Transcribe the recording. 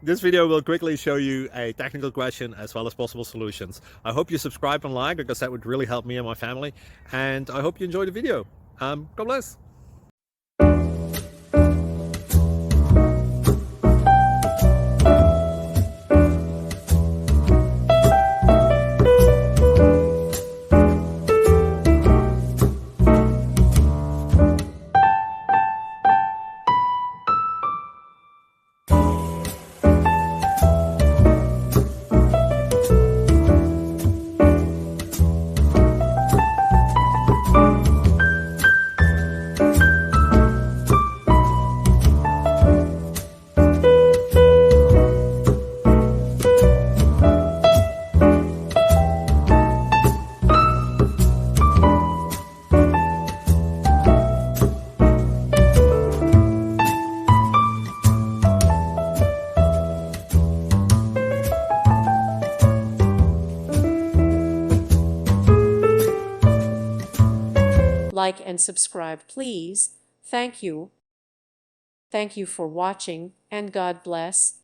This video will quickly show you a technical question as well as possible solutions. I hope you subscribe and like, because that would really help me and my family. And I hope you enjoy the video. God bless. Like and subscribe, please. Thank you. Thank you for watching, and God bless.